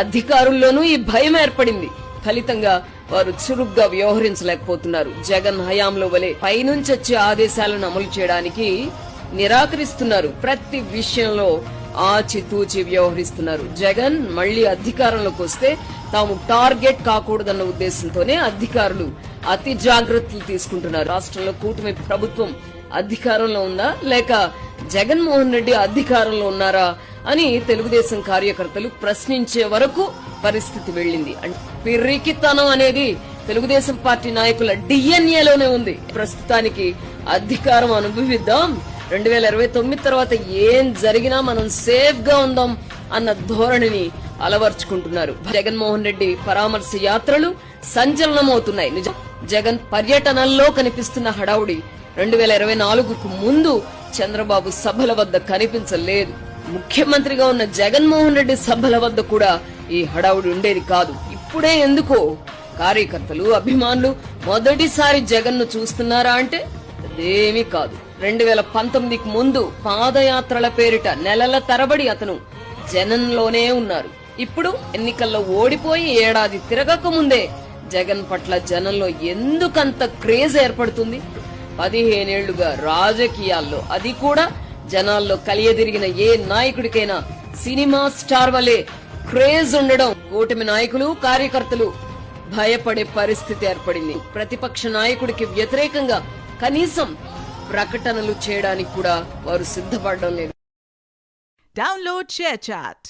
అధికారుల్లోనూ ఈ భయం ఏర్పడింది. ఫలితంగా వారు చురుగ్గా వ్యవహరించలేకపోతున్నారు. జగన్ హయాంలో వలె పైనుంచి వచ్చే ఆదేశాలను అమలు చేయడానికి నిరాకరిస్తున్నారు. ప్రతి విషయంలో ఆచితూచి వ్యవహరిస్తున్నారు. జగన్ మళ్లీ అధికారంలోకి వస్తే తాము టార్గెట్ కాకూడదన్న ఉద్దేశంతోనే అధికారులు అతి జాగ్రత్తలు తీసుకుంటున్నారు. రాష్ట్రంలో కూటమి ప్రభుత్వం అధికారంలో ఉందా లేక జగన్మోహన్ రెడ్డి అధికారంలో ఉన్నారా అని తెలుగుదేశం కార్యకర్తలు ప్రశ్నించే వరకు పరిస్థితి వెళ్లింది. పిర్రికితనం అనేది తెలుగుదేశం పార్టీ నాయకుల డిఎన్ఏలోనే ఉంది. ప్రస్తుతానికి అధికారం అనుభవిద్దాం, 2029 తర్వాత ఏం జరిగినా మనం సేఫ్ గా ఉందాం అన్న ధోరణిని అలవర్చుకుంటున్నారు. జగన్మోహన్ రెడ్డి పరామర్శ యాత్రలు సంచలనమవుతున్నాయి. జగన్ పర్యటనల్లో కనిపిస్తున్న హడావుడి 2024కు ముందు చంద్రబాబు సభల వద్ద కనిపించలేదు. ముఖ్యమంత్రిగా ఉన్న జగన్మోహన్ రెడ్డి సభల వద్ద కూడా ఈ హడావుడి ఉండేది కాదు. ఇప్పుడే ఎందుకో కార్యకర్తలు, అభిమానులు మొదటిసారి జగన్ ను చూస్తున్నారా అంటే అదేమీ కాదు. 2019కి ముందు పాదయాత్రల పేరిట నెలల తరబడి అతను జనంలోనే ఉన్నారు. ఇప్పుడు ఎన్నికల్లో ఓడిపోయి ఏడాది తిరగక ముందే జగన్ పట్ల జనంలో ఎందుకంత క్రేజ్ ఏర్పడుతుంది? 15 ఏళ్లుగా రాజకీయాల్లో, అది కూడా జనాల్లో కలియదిరిగిన ఏ నాయకుడికైనా సినిమా స్టార్ వలె క్రేజ్ ఉండడం కూటమి నాయకులు, కార్యకర్తలు భయపడే పరిస్థితి ఏర్పడింది. ప్రతిపక్ష నాయకుడికి వ్యతిరేకంగా కనీసం ప్రకటనలు చేయడానికి కూడా వారు సిద్ధపడడం లేదు. Download share chat.